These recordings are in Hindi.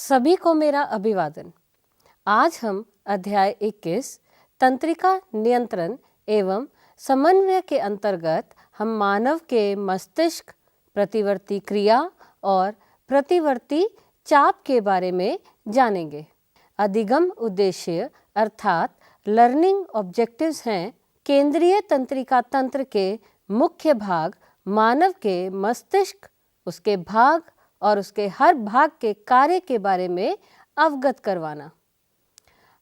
सभी को मेरा अभिवादन। आज हम अध्याय 21 तंत्रिका नियंत्रण एवं समन्वय के अंतर्गत हम मानव के मस्तिष्क, प्रतिवर्ती क्रिया और प्रतिवर्ती चाप के बारे में जानेंगे। अधिगम उद्देश्य अर्थात लर्निंग ऑब्जेक्टिव्स हैं केंद्रीय तंत्रिका तंत्र के मुख्य भाग मानव के मस्तिष्क, उसके भाग और उसके हर भाग के कार्य के बारे में अवगत करवाना।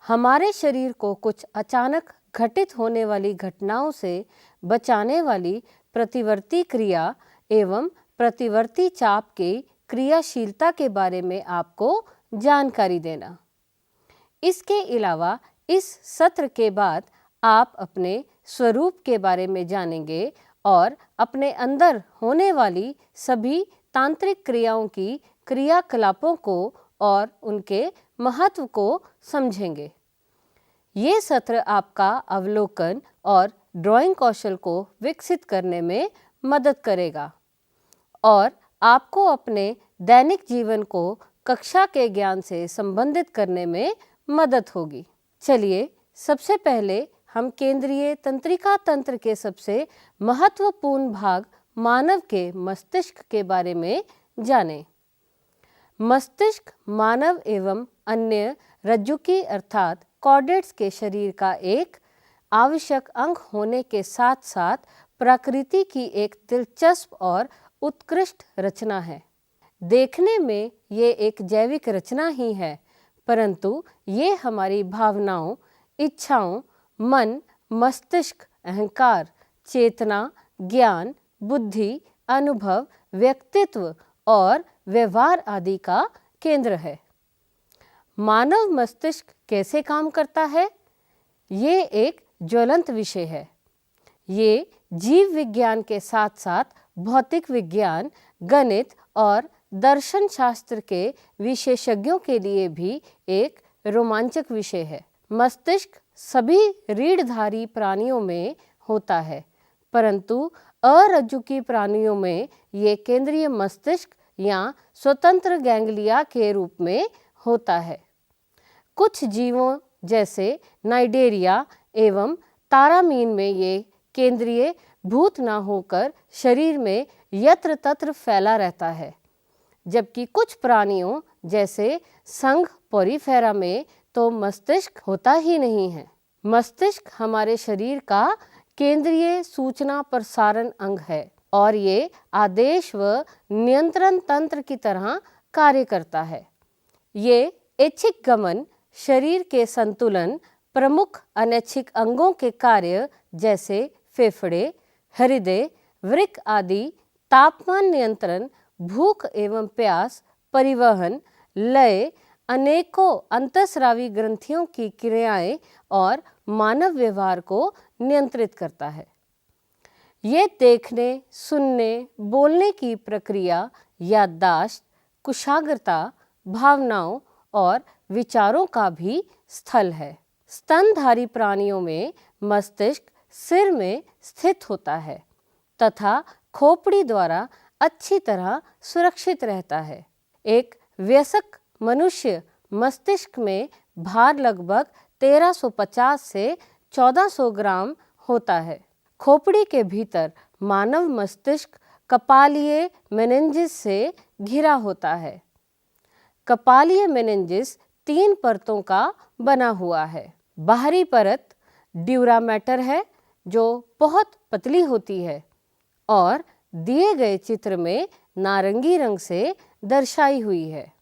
हमारे शरीर को कुछ अचानक घटित होने वाली घटनाओं से बचाने वाली प्रतिवर्ती क्रिया एवं प्रतिवर्ती चाप की क्रियाशीलता के बारे में आपको जानकारी देना। इसके अलावा इस सत्र के बाद आप अपने स्वरूप के बारे में जानेंगे और अपने अंदर होने वाली सभी तांत्रिक क्रियाओं की क्रियाकलापों को और उनके महत्व को समझेंगे। ये सत्र आपका अवलोकन और ड्राइंग कौशल को विकसित करने में मदद करेगा और आपको अपने दैनिक जीवन को कक्षा के ज्ञान से संबंधित करने में मदद होगी। चलिए सबसे पहले हम केंद्रीय तंत्रिका तंत्र के सबसे महत्वपूर्ण भाग मानव के मस्तिष्क के बारे में जानें। मस्तिष्क मानव एवं अन्य रज्जुकी अर्थात कॉर्डेट्स के शरीर का एक आवश्यक अंग होने के साथ साथ प्रकृति की एक दिलचस्प और उत्कृष्ट रचना है। देखने में ये एक जैविक रचना ही है, परंतु ये हमारी भावनाओं, इच्छाओं, मन, मस्तिष्क, अहंकार, चेतना, ज्ञान, बुद्धि, अनुभव, व्यक्तित्व और व्यवहार आदि का केंद्र है। मानव मस्तिष्क कैसे काम करता है? ये एक ज्वलंत विषय है। ये जीव विज्ञान के साथ साथ भौतिक विज्ञान, गणित और दर्शन शास्त्र के विशेषज्ञों के लिए भी एक रोमांचक विषय है। मस्तिष्क सभी रीढ़धारी प्राणियों में होता है, परंतु अरज्जुकी प्राणियों में ये केंद्रीय मस्तिष्क या स्वतंत्र गैंग्लिया के रूप में होता है। कुछ जीवों जैसे नाइडेरिया एवं तारामीन में ये केंद्रीय भूत न होकर शरीर में यत्र तत्र फैला रहता है, जबकि कुछ प्राणियों जैसे संघ पोरीफेरा में तो मस्तिष्क होता ही नहीं है। मस्तिष्क हमारे शरीर का केंद्रीय सूचना प्रसारण अंग है और ये आदेश व नियंत्रण तंत्र की तरह कार्य करता है। ये ऐच्छिक गमन, शरीर के संतुलन, प्रमुख अनैच्छिक अंगों के कार्य जैसे फेफड़े, हृदय, वृक्क आदि, तापमान नियंत्रण, भूख एवं प्यास, परिवहन, लय, अनेकों अंतःस्रावी ग्रंथियों की क्रियाएं और मानव व्यवहार को नियंत्रित करता है। ये देखने, सुनने, बोलने की प्रक्रिया, याददाश्त, कुशाग्रता, भावनाओं और विचारों का भी स्थल है। स्तनधारी प्राणियों में मस्तिष्क सिर में स्थित होता है तथा खोपड़ी द्वारा अच्छी तरह सुरक्षित रहता है। एक वयस्क मनुष्य मस्तिष्क में भार लगभग 1350 से 1400 ग्राम होता है। खोपड़ी के भीतर मानव मस्तिष्क कपालीय मेनिंजिस से घिरा होता है। कपालीय मेनिंजिस 3 परतों का बना हुआ है। बाहरी परत ड्यूरा मैटर है जो बहुत पतली होती है और दिए गए चित्र में नारंगी रंग से दर्शाई हुई है।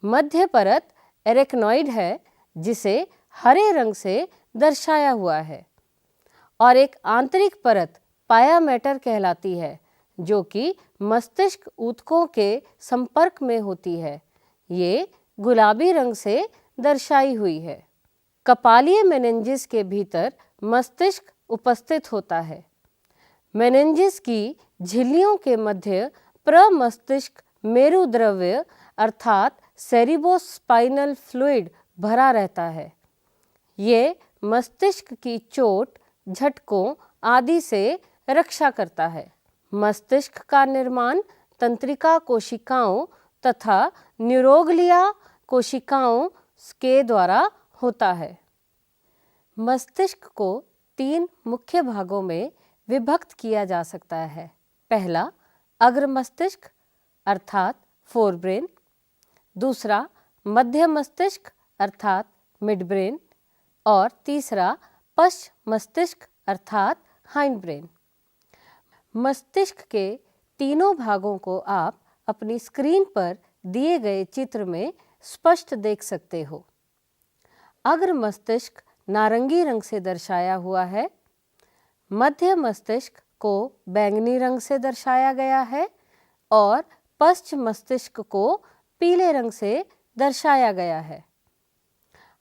मध्य परत एरेक्नॉइड है जिसे हरे रंग से दर्शाया हुआ है और एक आंतरिक परत पाया मैटर कहलाती है जो कि मस्तिष्क ऊतकों के संपर्क में होती है। ये गुलाबी रंग से दर्शाई हुई है। कपालीय मेनिंजिस के भीतर मस्तिष्क उपस्थित होता है। मेनिंजिस की झिल्लियों के मध्य प्रमस्तिष्क मेरुद्रव्य अर्थात सेरिब्रोस्पाइनल फ्लूइड भरा रहता है। ये मस्तिष्क की चोट, झटकों आदि से रक्षा करता है। मस्तिष्क का निर्माण तंत्रिका कोशिकाओं तथा न्यूरोग्लिया कोशिकाओं के द्वारा होता है। मस्तिष्क को 3 मुख्य भागों में विभक्त किया जा सकता है। पहला अग्र मस्तिष्क अर्थात फोरब्रेन, दूसरा मध्य मस्तिष्क अर्थात मिड ब्रेन और तीसरा पश्च मस्तिष्क अर्थात हाइंड ब्रेन। मस्तिष्क के तीनों भागों को आप अपनी स्क्रीन पर दिए गए चित्र में स्पष्ट देख सकते हो। अग्र मस्तिष्क नारंगी रंग से दर्शाया हुआ है, मध्य मस्तिष्क को बैंगनी रंग से दर्शाया गया है और पश्च मस्तिष्क को पीले रंग से दर्शाया गया है।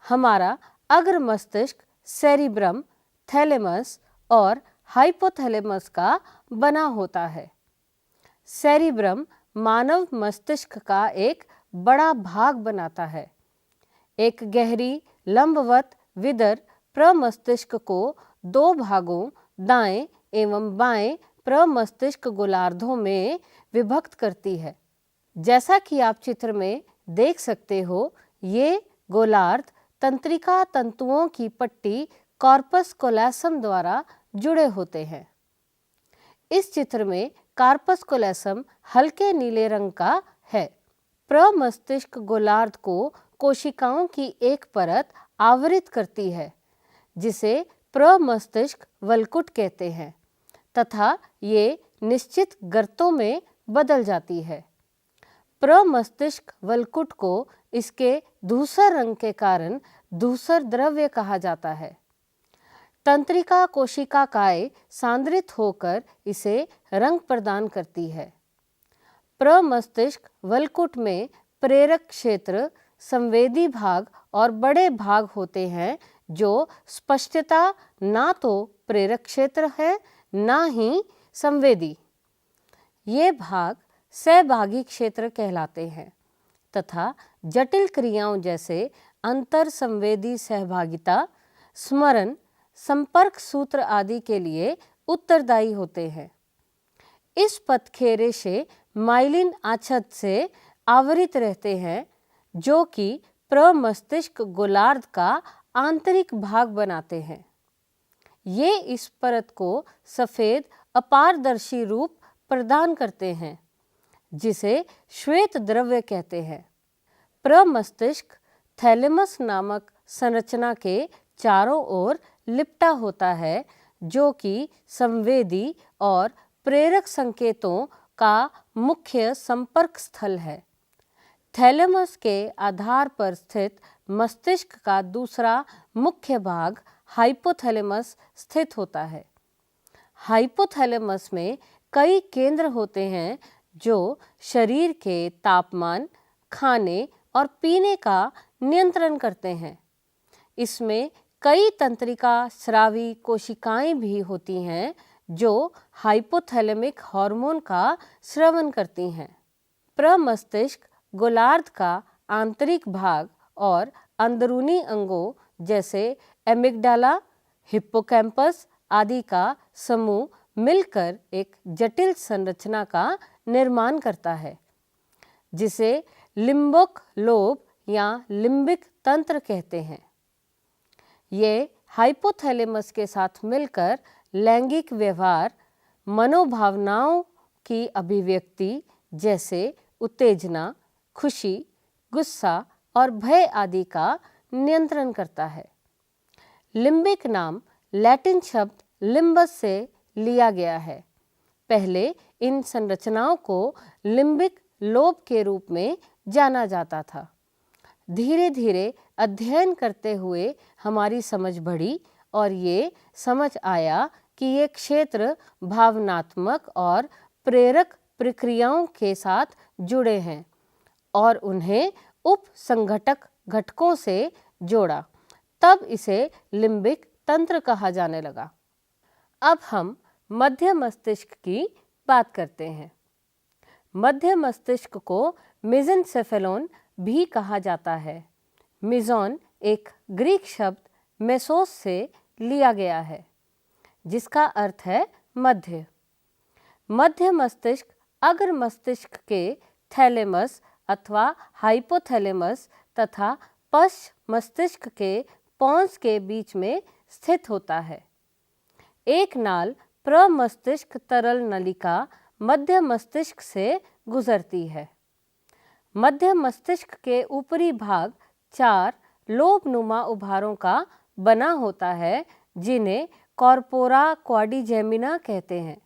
हमारा अग्र मस्तिष्क सेरिब्रम, थैलेमस और हाइपोथैलेमस का बना होता है। सेरिब्रम मानव मस्तिष्क का एक बड़ा भाग बनाता है। एक गहरी लंबवत विदर प्रमस्तिष्क को 2 भागों दाएं एवं बाएं प्रमस्तिष्क गोलार्धों में विभक्त करती है। जैसा कि आप चित्र में देख सकते हो, ये गोलार्ध तंत्रिका तंतुओं की पट्टी कॉर्पस कोलोसम द्वारा जुड़े होते हैं। इस चित्र में कॉर्पस कोलोसम हल्के नीले रंग का है। प्रमस्तिष्क गोलार्ध को कोशिकाओं की एक परत आवृत करती है जिसे प्रमस्तिष्क वलकुट कहते हैं तथा ये निश्चित गर्तों में बदल जाती है। प्रमस्तिष्क वलकुट को इसके धूसर रंग के कारण धूसर द्रव्य कहा जाता है। तंत्रिका कोशिकाएं सांद्रित होकर इसे रंग प्रदान करती है। प्रमस्तिष्क वलकुट में प्रेरक क्षेत्र, संवेदी भाग और बड़े भाग होते हैं जो स्पष्टता ना तो प्रेरक क्षेत्र है ना ही संवेदी। ये भाग सहभागी क्षेत्र कहलाते हैं तथा जटिल क्रियाओं जैसे अंतर संवेदी सहभागिता, स्मरण, संपर्क सूत्र आदि के लिए उत्तरदायी होते हैं। इस पथखेरे से माइलिन आच्छादित से आवृत रहते हैं जो कि प्रमस्तिष्क गोलार्ध का आंतरिक भाग बनाते हैं। ये इस परत को सफेद अपारदर्शी रूप प्रदान करते हैं जिसे श्वेत द्रव्य कहते हैं। प्रमस्तिष्क थैलेमस नामक संरचना के चारों ओर लिपटा होता है जो कि संवेदी और प्रेरक संकेतों का मुख्य संपर्क स्थल है। थैलेमस के आधार पर स्थित मस्तिष्क का दूसरा मुख्य भाग हाइपोथैलेमस स्थित होता है। हाइपोथैलेमस में कई केंद्र होते हैं जो शरीर के तापमान, खाने और पीने का नियंत्रण करते हैं। इसमें कई तंत्रिका स्रावी कोशिकाएं भी होती हैं जो हाइपोथैलेमिक हार्मोन का स्रवन करती हैं। प्रमस्तिष्क गोलार्ध का आंतरिक भाग और अंदरूनी अंगों जैसे एमिग्डाला, हिप्पोकैम्पस आदि का समूह मिलकर एक जटिल संरचना का निर्माण करता है जिसे लिम्बिक लोब या लिम्बिक तंत्र कहते हैं। ये हाइपोथैलेमस के साथ मिलकर लैंगिक व्यवहार, मनोभावनाओं की अभिव्यक्ति जैसे उत्तेजना, खुशी, गुस्सा और भय आदि का नियंत्रण करता है। लिम्बिक नाम लैटिन शब्द लिम्बस से लिया गया है। पहले इन संरचनाओं को लिम्बिक लोब के रूप में जाना जाता था। धीरे धीरे अध्ययन करते हुए हमारी समझ बढ़ी और ये समझ आया कि ये क्षेत्र भावनात्मक और प्रेरक प्रक्रियाओं के साथ जुड़े हैं और उन्हें उप संघटक घटकों से जोड़ा। तब इसे लिम्बिक तंत्र कहा जाने लगा। अब हम मध्य मस्तिष्क की बात करते हैं। मध्य मस्तिष्क को मेसेनसेफेलोन भी कहा जाता है। मिजोन एक ग्रीक शब्द मेसोस से लिया गया है जिसका अर्थ है मध्य। मध्य मस्तिष्क अग्र मस्तिष्क के थैलेमस अथवा हाइपोथैलेमस तथा पश्च मस्तिष्क के पोन्स के बीच में स्थित होता है। एक नाल प्रमस्तिष्क तरल नलिका मध्य मस्तिष्क से गुजरती है। मध्य मस्तिष्क के ऊपरी भाग 4 लोबनुमा उभारों का बना होता है, जिन्हें कॉर्पोरा क्वाड्रिजेमिना कहते हैं।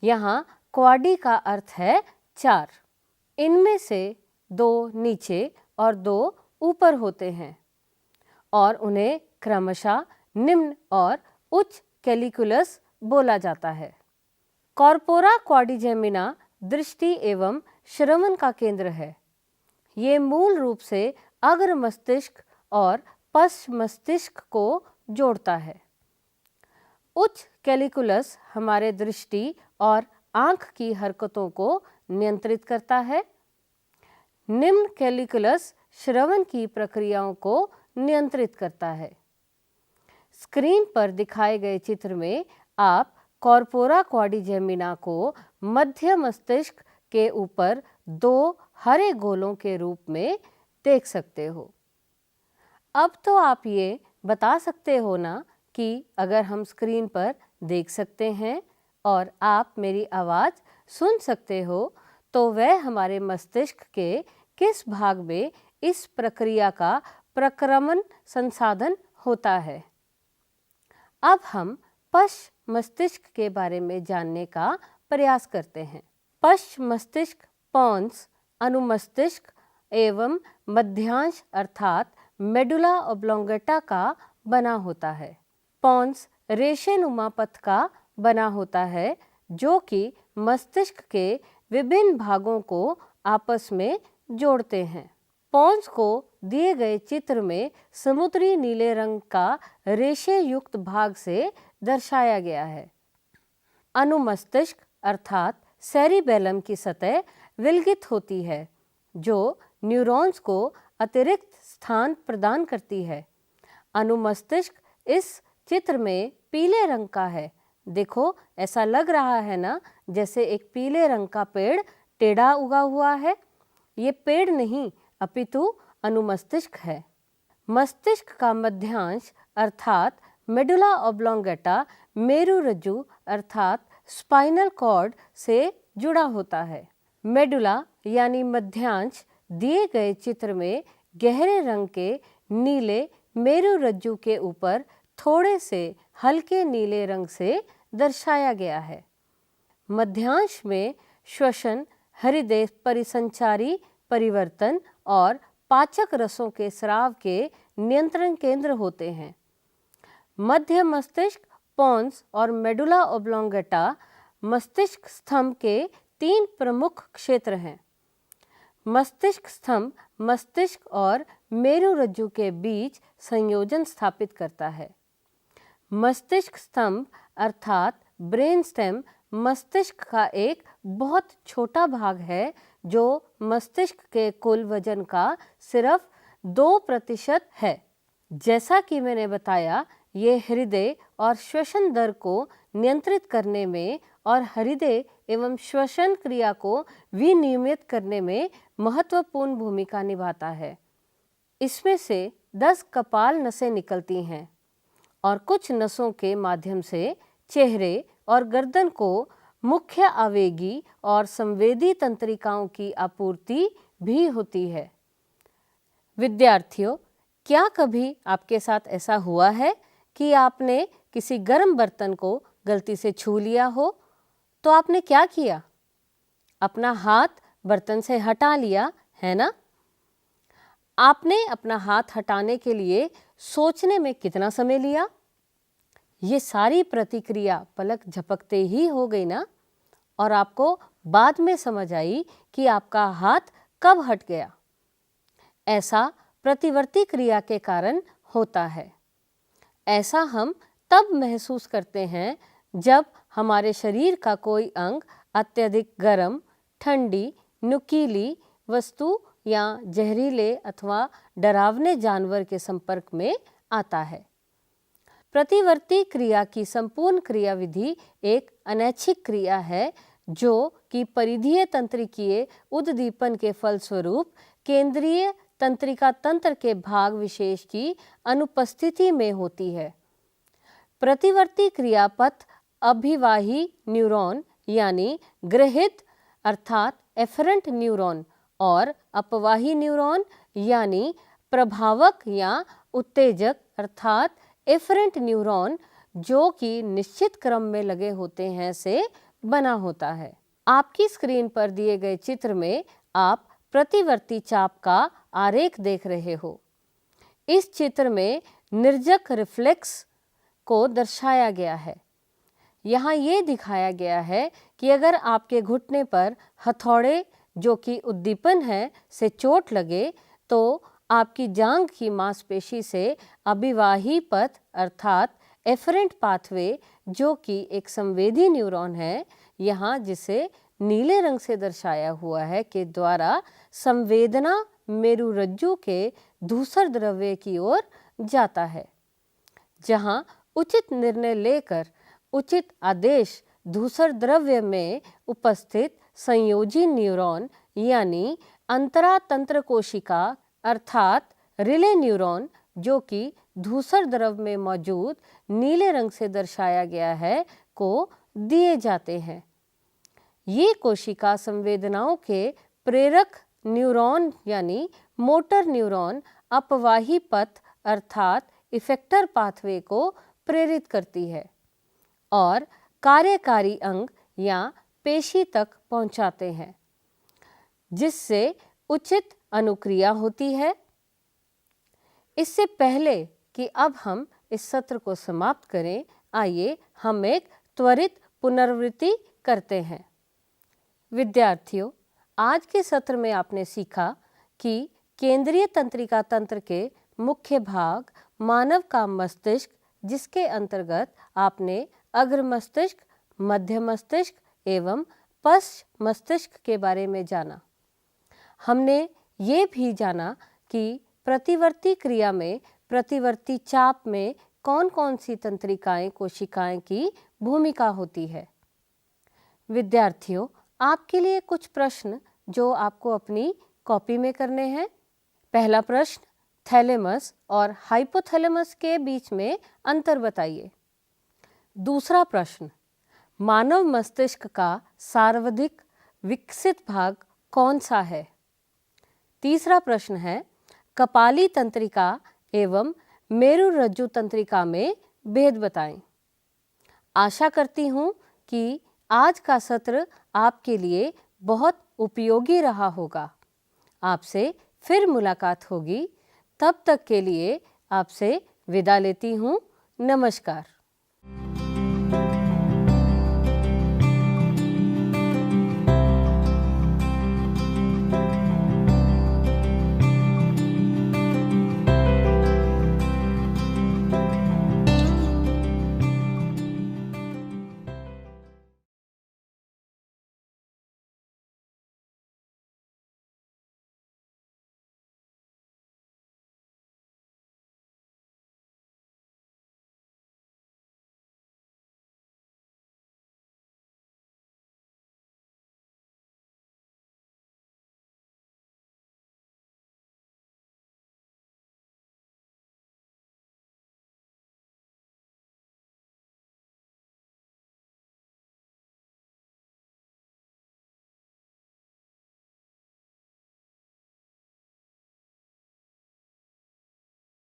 यहाँ क्वाडी का अर्थ है 4। इनमें से 2 नीचे और 2 ऊपर होते हैं और उन्हें क्रमशः निम्न और उच्च कैलिकुलस बोला जाता है। कॉर्पोरा क्वाड्रिजेमिना दृष्टि एवं श्रवण का केंद्र है। ये मूल रूप से अग्र मस्तिष्क और पश्च मस्तिष्क को जोड़ता है। उच्च कैलिकुलस हमारे दृष्टि और आंख की हरकतों को नियंत्रित करता है। निम्न कैलिकुलस श्रवण की प्रक्रियाओं को नियंत्रित करता है। स्क्रीन पर दिखाए गए चित्र में आप कॉर्पोरा क्वाड्रिजेमिना को मध्य मस्तिष्क के ऊपर 2 हरे गोलों के रूप में देख सकते हो। अब तो आप ये बता सकते हो ना कि अगर हम स्क्रीन पर देख सकते हैं और आप मेरी आवाज़ सुन सकते हो तो वह हमारे मस्तिष्क के किस भाग में इस प्रक्रिया का प्रक्रमण संसाधन होता है। अब हम पश्च मस्तिष्क के बारे में जानने का प्रयास करते हैं। पश्च मस्तिष्क पोन्स अनुमस्तिष्क एवं मध्यांश अर्थात मेडुला ऑब्लोंगेटा का बना होता है। पोन्स रेशेनुमा पथ का बना होता है, जो कि मस्तिष्क के विभिन्न भागों को आपस में जोड़ते हैं। पोन्स को दिए गए चित्र में समुद्री नीले रंग का रेशे युक्त भाग से दर्शाया गया है। अनुमस्तिष्क अर्थात सेरिबेलम की सतह विलगित होती है, जो न्यूरॉन्स को अतिरिक्त स्थान प्रदान करती है। अनुमस्तिष्क इस चित्र में पीले रंग का है। देखो, ऐसा लग रहा है ना जैसे एक पीले रंग का पेड़ टेढ़ा उगा हुआ है। ये पेड़ नहीं अपितु अनुमस्तिष्क है। मस्तिष्क का मध्यांश अर्थात मेडुला ऑब्लोंगेटा मेरुरज्जु अर्थात स्पाइनल कॉर्ड से जुड़ा होता है। मेडुला यानी मध्यांश दिए गए चित्र में गहरे रंग के नीले मेरुरज्जु के ऊपर थोड़े से हल्के नीले रंग से दर्शाया गया है। मध्यांश में श्वसन, हृदय परिसंचारी परिवर्तन और पाचक रसों के स्राव के नियंत्रण केंद्र होते हैं। मध्य मस्तिष्क, पोन्स और मेडुला ऑब्लोंगेटा मस्तिष्क स्तंभ के 3 प्रमुख क्षेत्र हैं। मस्तिष्क स्तंभ मस्तिष्क और मेरुरज्जु के बीच संयोजन स्थापित करता है। मस्तिष्क स्तंभ अर्थात ब्रेन स्टेम मस्तिष्क का एक बहुत छोटा भाग है, जो मस्तिष्क के कुल वजन का सिर्फ 2% है। जैसा कि मैंने बताया, ये हृदय और श्वसन दर को नियंत्रित करने में और हृदय एवं श्वसन क्रिया को विनियमित करने में महत्वपूर्ण भूमिका निभाता है। इसमें से 10 कपाल नसें निकलती हैं और कुछ नसों के माध्यम से चेहरे और गर्दन को मुख्य आवेगी और संवेदी तंत्रिकाओं की आपूर्ति भी होती है। विद्यार्थियों, क्या कभी आपके साथ ऐसा हुआ है कि आपने किसी गर्म बर्तन को गलती से छू लिया हो? तो आपने क्या किया? अपना हाथ बर्तन से हटा लिया, है ना? आपने अपना हाथ हटाने के लिए सोचने में कितना समय लिया? ये सारी प्रतिक्रिया पलक झपकते ही हो गई ना? और आपको बाद में समझ आई कि आपका हाथ कब हट गया। ऐसा प्रतिवर्ती क्रिया के कारण होता है। ऐसा हम तब महसूस करते हैं जब हमारे शरीर का कोई अंग अत्यधिक गर्म, ठंडी, नुकीली वस्तु या जहरीले अथवा डरावने जानवर के संपर्क में आता है। प्रतिवर्ती क्रिया की संपूर्ण क्रियाविधि एक अनैच्छिक क्रिया है, जो कि परिधीय तंत्रिकीय उद्दीपन के फलस्वरूप केंद्रीय तंत्रिका तंत्र के भाग विशेष की अनुपस्थिति में होती है। प्रतिवर्ती क्रियापथ अभिवाही न्यूरॉन यानी गृहीत अर्थात एफरेंट न्यूरॉन और अपवाही न्यूरॉन यानी प्रभावक या उत्तेजक अर्थात एफरेंट न्यूरॉन जो कि निश्चित क्रम में लगे होते हैं से बना होता है। आपकी स्क्रीन पर दिए गए चित्र में आप प्रतिवर्ती चाप का आरेख देख रहे हो। इस चित्र में निर्जक रिफ्लेक्स को दर्शाया गया है। यहाँ ये दिखाया गया है कि अगर आपके घुटने पर हथौड़े जो कि उद्दीपन है से चोट लगे तो आपकी जांघ की मांसपेशी से अभिवाही पथ अर्थात एफरेंट पाथवे जो कि एक संवेदी न्यूरॉन है, यहाँ जिसे नीले रंग से दर्शाया हुआ है, के द्वारा संवेदना मेरुरज्जु के धूसर द्रव्य की ओर जाता है, जहाँ उचित निर्णय लेकर उचित आदेश धूसर द्रव्य में उपस्थित संयोजी न्यूरॉन यानी अंतरा तंत्र कोशिका अर्थात रिले न्यूरॉन जो कि धूसर द्रव में मौजूद नीले रंग से दर्शाया गया है को दिए जाते हैं। ये कोशिका संवेदनाओं के प्रेरक न्यूरॉन यानी मोटर न्यूरॉन अपवाही पथ अर्थात इफेक्टर पाथवे को प्रेरित करती है और कार्यकारी अंग या पेशी तक पहुंचाते हैं, जिससे उचित अनुक्रिया होती है। इससे पहले कि अब हम इस सत्र को समाप्त करें, आइए हम एक त्वरित पुनरावृत्ति करते हैं। विद्यार्थियों, आज के सत्र में आपने सीखा कि केंद्रीय तंत्रिका तंत्र के मुख्य भाग मानव का मस्तिष्क, जिसके अंतर्गत आपने अग्र मस्तिष्क, मध्य मस्तिष्क एवं पश्च मस्तिष्क के बारे में जाना। हमने ये भी जाना कि प्रतिवर्ती क्रिया में प्रतिवर्ती चाप में कौन कौन सी तंत्रिकाएं कोशिकाएं की भूमिका होती है। विद्यार्थियों, आपके लिए कुछ प्रश्न जो आपको अपनी कॉपी में करने हैं। पहला प्रश्न, थैलेमस और हाइपोथैलेमस के बीच में अंतर बताइए। दूसरा प्रश्न, मानव मस्तिष्क का सर्वाधिक विकसित भाग कौन सा है। तीसरा प्रश्न है, कपाली तंत्रिका एवं मेरुरज्जु तंत्रिका में भेद बताएं। आशा करती हूँ कि आज का सत्र आपके लिए बहुत उपयोगी रहा होगा। आपसे फिर मुलाकात होगी, तब तक के लिए आपसे विदा लेती हूँ। नमस्कार।